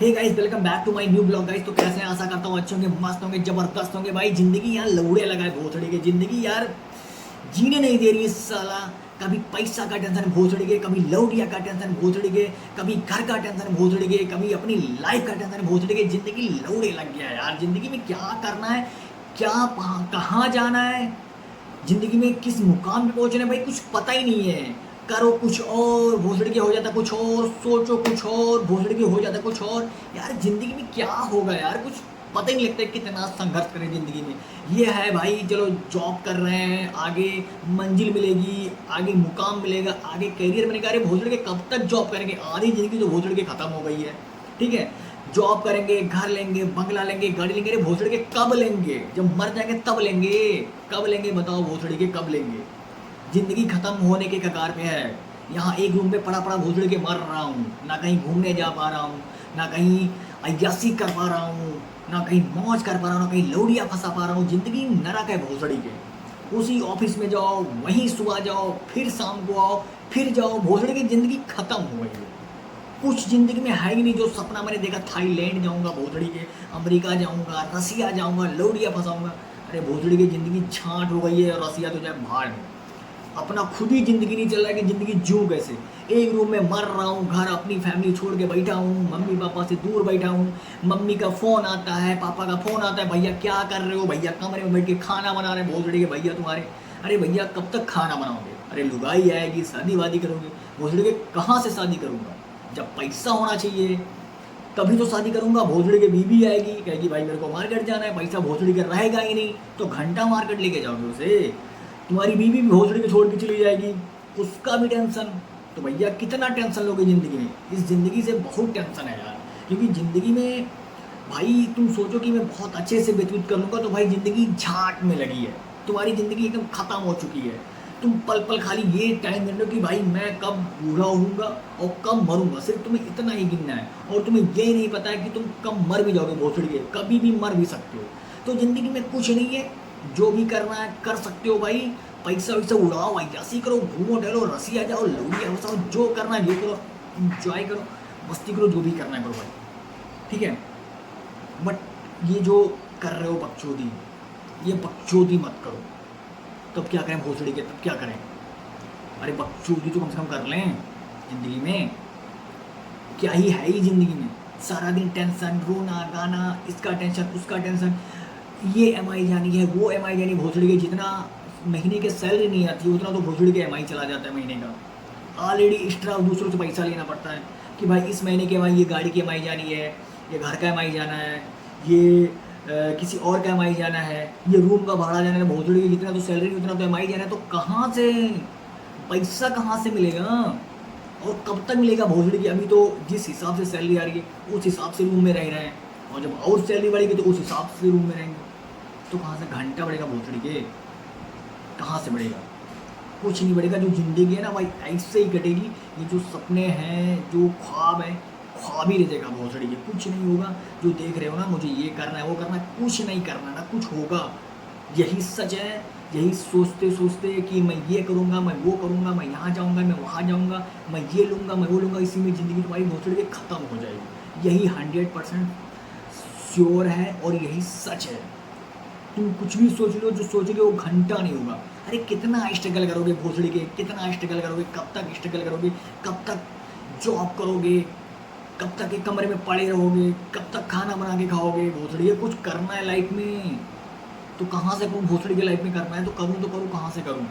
Hey guys, welcome back to my new blog guys. तो कैसे हैं? आशा करता हूँ अच्छे होंगे, मस्त होंगे, जबरदस्त होंगे। भाई जिंदगी यार लौड़े लगा है भोसड़ी के। जिंदगी यार जीने नहीं दे रही है साला। कभी पैसा का टेंशन भोसड़ी के, कभी लौटिया का टेंशन भोसड़ी के, कभी घर का टेंशन भोसड़ी के, कभी अपनी लाइफ का टेंशन भोसड़ी के। जिंदगी लौड़े लग गया है यार। जिंदगी में क्या करना है, क्या कहाँ जाना है, जिंदगी में किस मुकाम पे पहुंचना है, भाई कुछ पता ही नहीं है। करो कुछ और भोसड़ी के हो जाता कुछ और, सोचो कुछ और भोसड़ी के हो जाता कुछ और। यार जिंदगी में क्या होगा यार, कुछ पता ही नहीं लगता है कितना संघर्ष करें जिंदगी में। ये है भाई, चलो जॉब कर रहे हैं, आगे मंजिल मिलेगी, आगे मुकाम मिलेगा, आगे करियर बनेगा। अरे भोसड़ी के कब तक जॉब करेंगे? आधी जिंदगी तो भोसड़ी के खत्म हो गई है। ठीक है, जॉब करेंगे, घर लेंगे, बंगला लेंगे, गाड़ी लेंगे। अरे भोसड़ी के कब लेंगे? जब मर जाएंगे तब लेंगे। कब लेंगे बताओ भोसड़ी के, कब लेंगे? जिंदगी खत्म होने के कगार पे है। यहाँ एक रूम पे पड़ा पड़ा भोसड़ी के मर रहा हूँ। ना कहीं घूमने जा पा रहा हूँ, ना कहीं अय्यासी कर पा रहा हूँ, ना कहीं मौज कर पा रहा हूँ, ना कहीं लौड़िया फंसा पा रहा हूँ। जिंदगी नरक है भोसड़ी के। उसी ऑफिस में जाओ, वहीं सुबह जाओ, फिर शाम को आओ, फिर जाओ। भोसड़ी की जिंदगी खत्म हो गई है। कुछ ज़िंदगी में है ही नहीं। जो सपना मैंने देखा, थाईलैंड जाऊंगा भोसड़ी के, अमेरिका जाऊंगा, रसिया जाऊंगा, लौड़िया फंसाऊंगा। अरे भोसड़ी की ज़िंदगी छांट हो गई है। और रसिया तो जाए भाड़ में। अपना खुद ही ज़िंदगी नहीं चल रहा है कि ज़िंदगी जीऊँ कैसे। एक रूम में मर रहा हूँ, घर अपनी फैमिली छोड़ के बैठा हूँ, मम्मी पापा से दूर बैठा हूँ। मम्मी का फ़ोन आता है, पापा का फ़ोन आता है, भैया क्या कर रहे हो? भैया कमरे में बैठ के खाना बना रहे हैं भोसड़ी के भैया तुम्हारे। अरे भैया कब तक खाना बनाओगे? अरे लुगाई आएगी, शादी वादी करोगे? भोसड़ी के कहाँ से शादी करूँगा? जब पैसा होना चाहिए तभी तो शादी करूंगा। भोसड़ी के बीबी आएगी, कहेगी भाई मेरे को मार्केट जाना है, पैसा भोसड़ी के रहेगा ही नहीं, तो घंटा मार्केट लेके जाओगे उसे। तुम्हारी बीबी भी भोसड़ी के छोड़ के चली जाएगी, उसका भी टेंशन। तो भैया कितना टेंशन लोगे ज़िंदगी में? इस ज़िंदगी से बहुत टेंशन है यार। क्योंकि ज़िंदगी में भाई तुम सोचो कि मैं बहुत अच्छे से व्यतीत कर लूँगा, तो भाई ज़िंदगी झाट में लगी है। तुम्हारी ज़िंदगी एकदम ख़त्म हो चुकी है। तुम पल पल खाली ये टाइम गिन रहे हो कि भाई मैं कब बूढ़ा होऊंगा और कब मरूंगा। सिर्फ तुम्हें इतना ही गिनना है। और तुम्हें ये नहीं पता है कि तुम कब मर भी जाओगे भोसड़ी के। कभी भी मर भी सकते हो। तो ज़िंदगी में कुछ नहीं है। जो भी करना है कर सकते हो भाई। पैसा वैसा उड़ाओ, अय्यासी करो, घूमो टहलो, रसिया जाओ, लौड़िया फंसाओ, जो करना है ये करो, इंजॉय करो, मस्ती करो, जो भी करना है करो भाई। ठीक है, बट ये जो कर रहे हो बकचोदी, ये बकचोदी मत करो। तब क्या करें भोसड़ी के? तब क्या करें? अरे बकचोदी तो कम से कम कर लें ज़िंदगी में। क्या ही है ही ज़िंदगी में? सारा दिन टेंशन, रोना गाना, इसका टेंशन उसका टेंशन, ये एमआई जानी है, वो एमआई जानी। भोसड़ी के जितना महीने के सैलरी नहीं आती उतना तो भोसड़ी के एमआई चला जाता है महीने का। ऑलरेडी एक्स्ट्रा दूसरों से पैसा लेना पड़ता है कि भाई इस महीने की एमआई, ये गाड़ी की एमआई जानी है, ये घर का एमआई जाना है, ये किसी और का एमआई जाना है, ये रूम का भाड़ा जाना है। भोसड़ी की जितना तो सैलरी उतना तो एमआई जाना है। तो कहाँ से पैसा, कहाँ से मिलेगा? और कब तक मिलेगा भोसड़ी की? अभी तो जिस हिसाब से सैलरी आ रही है उस हिसाब से रूम में रह रहे हैं, और जब और सैलरी बढ़ेगी तो उस हिसाब से रूम में रहेंगे। तो कहाँ से घंटा बढ़ेगा भोसड़ी के? कहाँ से बढ़ेगा? कुछ नहीं बढ़ेगा। जो ज़िंदगी है ना भाई ऐसे ही कटेगी। ये जो सपने हैं, जो ख्वाब है, ख्वाब ही रह जाएगा भोसड़ी के। कुछ नहीं होगा। जो देख रहे हो ना, मुझे ये करना है, वो करना है, कुछ नहीं करना ना कुछ होगा। यही सच है। यही सोचते सोचते कि मैं ये करूँगा, मैं वो करूँगा, मैं यहाँ जाऊँगा, मैं वहाँ जाऊँगा, मैं ये लूँगा, मैं वो लूँगा, इसी में ज़िंदगी तुम्हारी भोसड़ी के ख़त्म हो जाएगी। यही 100% श्योर है और यही सच है। तुम कुछ भी सोच लो, जो सोचोगे वो घंटा नहीं होगा। अरे कितना स्ट्रगल करोगे भोसड़ी के? कितना स्ट्रगल करोगे? कब तक स्ट्रगल करोगे? कब तक जॉब करोगे? कब तक एक कमरे में पड़े रहोगे? कब तक खाना बना के खाओगे? भोसड़ी के कुछ करना है लाइफ में, तो कहाँ से करूँ? भोसड़ी के लाइफ में करना है तो करूँ कहाँ से करूँ?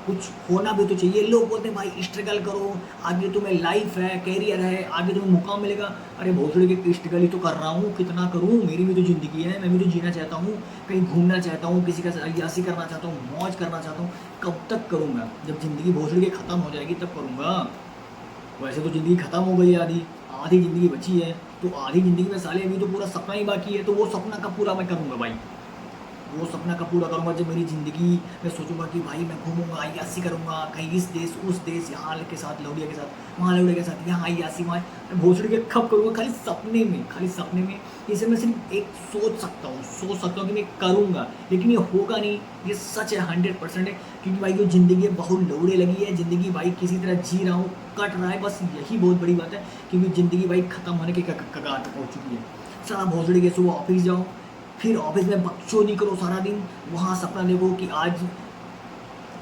कुछ होना भी तो चाहिए। लोग बोलते हैं भाई स्ट्रगल करो, आगे तुम्हें लाइफ है, कैरियर है, आगे तुम्हें मुकाम मिलेगा। अरे भोसड़ी के स्ट्रगल ही तो कर रहा हूँ। कितना करूँ? मेरी भी तो ज़िंदगी है, मैं भी तो जीना चाहता हूँ, कहीं घूमना चाहता हूँ, किसी का अय्यासी करना चाहता हूँ, मौज करना चाहता हूँ। कब तक करूँगा? जब ज़िंदगी भोसड़ी के ख़त्म हो जाएगी तब करूँगा। वैसे तो ज़िंदगी ख़त्म हो गई है, आधी आधी ज़िंदगी बची है। तो आधी ज़िंदगी में साले अभी तो पूरा सपना ही बाकी है। तो वो सपना कब पूरा मैं करूँगा भाई? वो सपना कब पूरा करूँगा जब मेरी ज़िंदगी मैं सोचूंगा कि भाई मैं घूमूंगा, अय्याशी करूँगा, कहीं इस देश उस देश, यहाँ के साथ लौड़िया के साथ, वहाँ लौड़िया के साथ, यहाँ अय्याशी, वहाँ मैं भोसड़ी के कब करूँगा, खाली सपने में, खाली सपने में। इसे मैं सिर्फ एक सोच सकता हूँ कि मैं करूँगा, लेकिन ये होगा नहीं। ये सच है, 100% है। क्योंकि भाई जो ज़िंदगी है बहुत लौड़े लगी है, ज़िंदगी भाई किसी तरह जी रहा हूँ, कट रहा है, बस यही बहुत बड़ी बात है। क्योंकि ज़िंदगी भाई ख़त्म होने के कगार तक पहुँच चुकी है। सारा भोसड़ी के सुबह ऑफिस जाओ, फिर ऑफिस में बकचोदी करो सारा दिन, वहाँ सपना देखो कि आज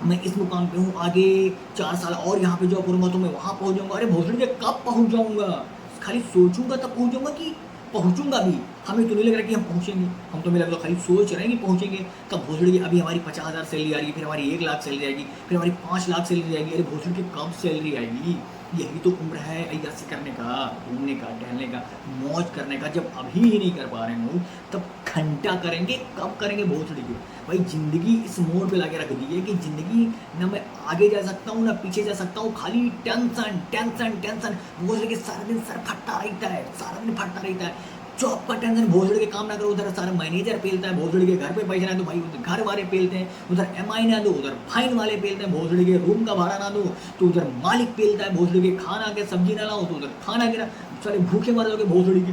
मैं इस मुकाम पे हूँ, आगे 4 साल और यहाँ पे जॉब करूँगा तो मैं वहाँ पहुँच जाऊँगा। अरे भोसड़ी के कब पहुँच जाऊँगा, खाली सोचूंगा तब पहुँच जाऊँगा कि पहुँचूंगा भी। हमें तो नहीं लग रहा कि हम पहुँचेंगे, हम तो मुझे लग रहा खाली सोच रहे हैं कि पहुँचेंगे। तब भोसड़ी की अभी हमारी 50,000 सैलरी आ रही है, फिर हमारी 1 लाख सैलरी आएगी, फिर हमारी 5 लाख सैलरी आएगी। अरे भोसड़ी की कब सैलरी आएगी? यही तो उम्र है अय्याशी करने का, घूमने का, टहलने का, मौज करने का। जब अभी ही नहीं कर पा रहे हो तब घंटा करेंगे, कब करेंगे भोसड़ी के? भाई ज़िंदगी इस मोड़ पे लाके रख दी है कि ज़िंदगी ना मैं आगे जा सकता हूँ ना पीछे जा सकता हूँ, खाली टेंशन टेंशन टेंशन। भोसड़ी के सारा दिन सर फटता रहता है, सारा दिन फटता रहता है। जॉब का टेंशन, भोसड़ी के काम ना करो, उधर सारा मैनेजर पेलता है, भोसड़ी के घर पे पैसा ना दो भाई उधर घर वाले पेलते हैं, उधर एमआई ना दो उधर फाइन वाले पेलते हैं, भोसड़ी के रूम का भाड़ा ना दो तो उधर मालिक पेलता है, भोसड़ी के खाना के सब्जी ना लाओ तो उधर खाना गिरा, सारे भूखे मर जाओगे। भोसड़ी के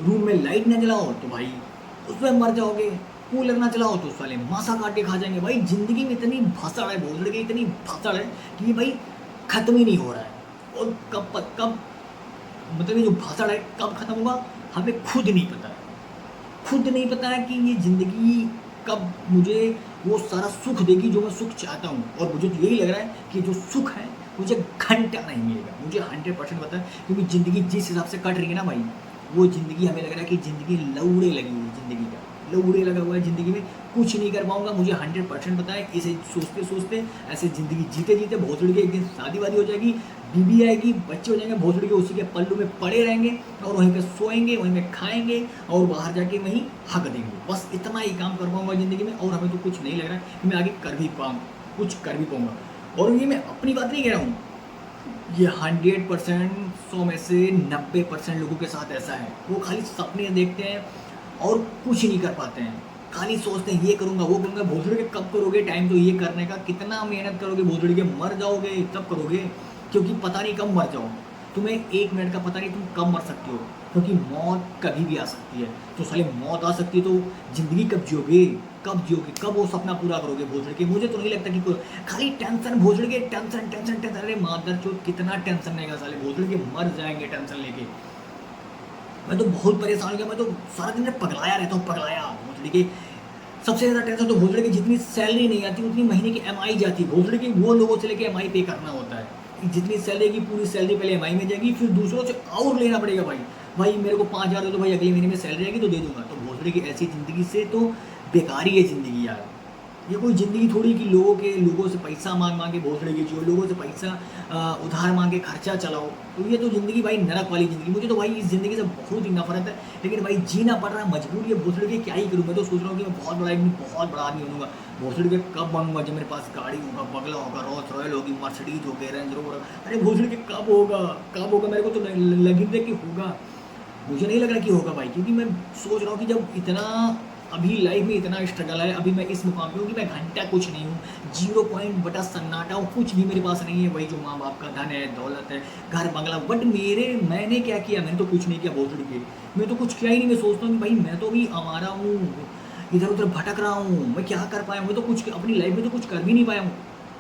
रूम में लाइट ना जलाओ तो भाई उसमें मर जाओगे, कूलर ना चलाओ तो साले मासा काट के खा जाएंगे। भाई ज़िंदगी में इतनी भसड़ है, भोसड़ी की इतनी भसड़ है कि भाई ख़त्म ही नहीं हो रहा है। और कब मतलब ये जो भसड़ है कब ख़त्म होगा हमें खुद नहीं पता है, खुद नहीं पता है कि ये ज़िंदगी कब मुझे वो सारा सुख देगी जो मैं सुख चाहता हूँ। और मुझे तो यही लग रहा है कि जो सुख है मुझे घंटा नहीं मिलेगा, मुझे 100% पता है। क्योंकि ज़िंदगी जिस हिसाब से कट रही है ना भाई, वो ज़िंदगी हमें लग रहा है कि ज़िंदगी लौड़े लगी हुई है, ज़िंदगी का लौड़े लगा हुआ है ज़िंदगी में, कुछ नहीं कर पाऊंगा, मुझे 100% पता है। इसे सोचते सोचते ऐसे ज़िंदगी जीते जीते भोसड़ी के एक दिन शादी वादी हो जाएगी, बीबी आएगी, बच्चे हो जाएंगे, भोसड़ी के उसी के पल्लू में पड़े रहेंगे और वहीं पे सोएंगे, वहीं पे खाएंगे और बाहर जाके वहीं हक देंगे। बस इतना ही काम कर पाऊंगा ज़िंदगी में, और हमें तो कुछ नहीं लग रहा है कि मैं आगे कर भी पाऊँ, कुछ कर भी पाऊँगा। और ये मैं अपनी बात नहीं कह रहा हूँ, ये 100%, 100 में से 90% लोगों के साथ ऐसा है। वो खाली सपने देखते हैं और कुछ नहीं कर पाते हैं, खाली सोचते हैं ये करूँगा वो करूँगा। भोसड़ी के कब करोगे टाइम तो ये करने का, कितना मेहनत करोगे भोसड़ी के, मर जाओगे तब करोगे, क्योंकि पता नहीं कब मर जाओ। तुम्हें 1 मिनट का पता नहीं तुम कब मर सकते हो, क्योंकि मौत कभी भी आ सकती है। तो साले मौत आ सकती है तो ज़िंदगी कब जियोगे, कब जियोगे, कब वो सपना पूरा करोगे भोसड़ी के? मुझे तो नहीं लगता कि खाली टेंशन, भोसड़ी के टेंशन टेंशन टेंशन। अरे मादरचोद कितना टेंशन लेगा साले, भोसड़ी के मर जाएंगे टेंशन लेके। मैं तो बहुत परेशान हो गया, मैं तो सारा दिन पगलाया रहता हूँ, पगलाया भोसड़ी के। सबसे ज़्यादा टेंशन तो भोसड़ी की जितनी सैलरी नहीं आती उतनी महीने की एमआई जाती है। भोसड़ी की वो लोगों से लेके एमआई पे करना होता है, जितनी सैलरी की पूरी सैलरी पहले एमआई में जाएगी, फिर दूसरों से और लेना पड़ेगा। भाई मेरे को 5,000 दे दो भाई, अगले महीने में सैलरी आएगी तो दे दूंगा। तो भोसड़ी की ऐसी ज़िंदगी से तो बेकार ही है ज़िंदगी यार। ये कोई ज़िंदगी थोड़ी कि लोगों से पैसा मांग के भोसड़ी की जियो, लोगों से पैसा उधार मांग के खर्चा चलाओ। तो ये तो ज़िंदगी भाई नरक वाली ज़िंदगी। मुझे तो भाई इस ज़िंदगी से बहुत ही नफरत है, लेकिन भाई जीना पड़ रहा है, मजबूरी है। भोसड़ी की क्या ही करूँ, मैं तो सोच रहा हूँ कि मैं बहुत बड़ा आदमी बनूंगा। भोसड़ी के कब बनूंगा जब मेरे पास गाड़ी होगा, बंगला होगा, रोल्स रॉयल होगी, मर्सिडीज होगी, रेंज रोवर। अरे भोसड़ी के कब होगा मेरे को तो लगी दे कि होगा, मुझे नहीं लग रहा कि होगा भाई। क्योंकि मैं सोच रहा हूँ कि जब इतना अभी लाइफ में इतना स्ट्रगल है, अभी मैं इस मुकाम पे हूँ कि मैं घंटा कुछ नहीं हूँ, 0 पॉइंट बटा सन्नाटा हूँ, कुछ भी मेरे पास नहीं है। वही जो माँ बाप का धन है, दौलत है, घर बंगला, बट मैंने क्या किया? मैंने तो कुछ नहीं किया भोसड़ी के, मैं तो कुछ किया ही नहीं। मैं सोचता हूँ कि भाई मैं तो अभी आवारा हूँ, इधर उधर भटक रहा हूँ, मैं क्या कर पाया हूँ? मैं तो कुछ अपनी लाइफ में तो कुछ कर भी नहीं पाया हूँ।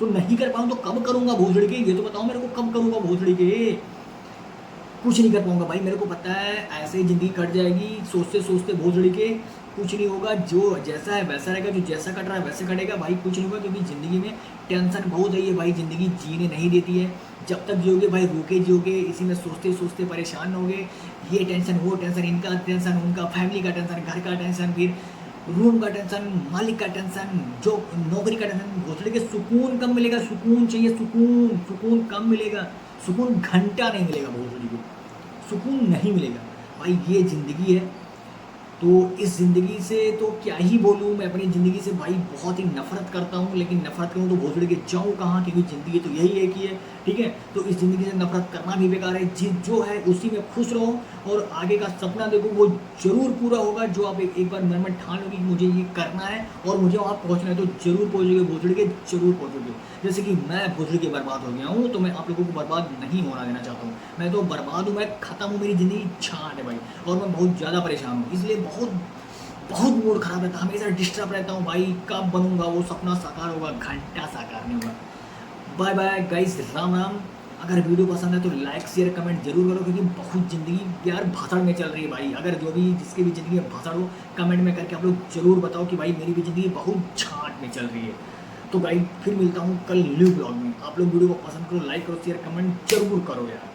तो नहीं कर पाऊँ तो कब करूँगा भोसड़ी के? ये तो बताओ मेरे को, कब करूँगा भोसड़ी के? कुछ नहीं कर पाऊंगा भाई, मेरे को पता है ऐसे ही ज़िंदगी कट जाएगी। सोचते सोचते भोसड़ी के कुछ नहीं होगा, जो जैसा है वैसा रहेगा, जो जैसा कट रहा है वैसे कटेगा भाई, कुछ नहीं होगा। क्योंकि ज़िंदगी में टेंशन बहुत है, ये भाई ज़िंदगी जीने नहीं देती है। जब तक जियोगे भाई रोके जियोगे, इसी में सोचते सोचते परेशान होगे, ये टेंशन वो टेंशन, इनका टेंशन उनका, फैमिली का टेंशन, घर का टेंशन, फिर रूम का टेंशन, मालिक का टेंशन, जो नौकरी का टेंशन। भोसड़ी के सुकून कब मिलेगा? सुकून चाहिए, सुकून कब मिलेगा? सुकून घंटा नहीं मिलेगा भोसड़ी को, सुकून नहीं मिलेगा भाई। ये ज़िंदगी है, तो इस ज़िंदगी से तो क्या ही बोलूँ, मैं अपनी ज़िंदगी से भाई बहुत ही नफ़रत करता हूँ, लेकिन नफ़रत करूँ तो भोसड़ी के जाऊँ कहाँ, क्योंकि ज़िंदगी तो यही एक ही है, ठीक है? तो इस ज़िंदगी से नफ़रत करना भी बेकार है, जो है उसी में खुश रहो और आगे का सपना देखो, वो ज़रूर पूरा होगा। जो आप एक बार मन में ठान लोगे कि मुझे ये करना है और मुझे वहाँ पहुँचना है, तो ज़रूर पहुँचोगे भोसड़ी के, ज़रूर पहुँचोगे। जैसे कि मैं भोसड़ी के बर्बाद हो गया हूँ, तो मैं आप लोगों को बर्बाद नहीं होना देना चाहता हूँ। मैं तो बर्बाद हूँ, मैं ख़त्म हूँ, मेरी ज़िंदगी छाँट है भाई, और मैं बहुत ज़्यादा परेशान हूँ। इसलिए बहुत बहुत मूड खराब रहता है, हमेशा डिस्टर्ब रहता हूँ भाई, कब बनूंगा वो सपना साकार होगा, घंटा साकार नहीं होगा। Bye bye guys, Ram Ram. अगर वीडियो पसंद है तो लाइक शेयर कमेंट जरूर करो, क्योंकि बहुत ज़िंदगी यार भाषण में चल रही है भाई। अगर जो भी जिसकी भी ज़िंदगी में भाषण हो, कमेंट में करके आप लोग जरूर बताओ कि भाई मेरी भी ज़िंदगी बहुत छाट में चल रही है। तो भाई फिर मिलता हूँ कल न्यू ब्लॉग में। आप लोग वीडियो को पसंद करो, लाइक करो, शेयर कमेंट जरूर करो यार।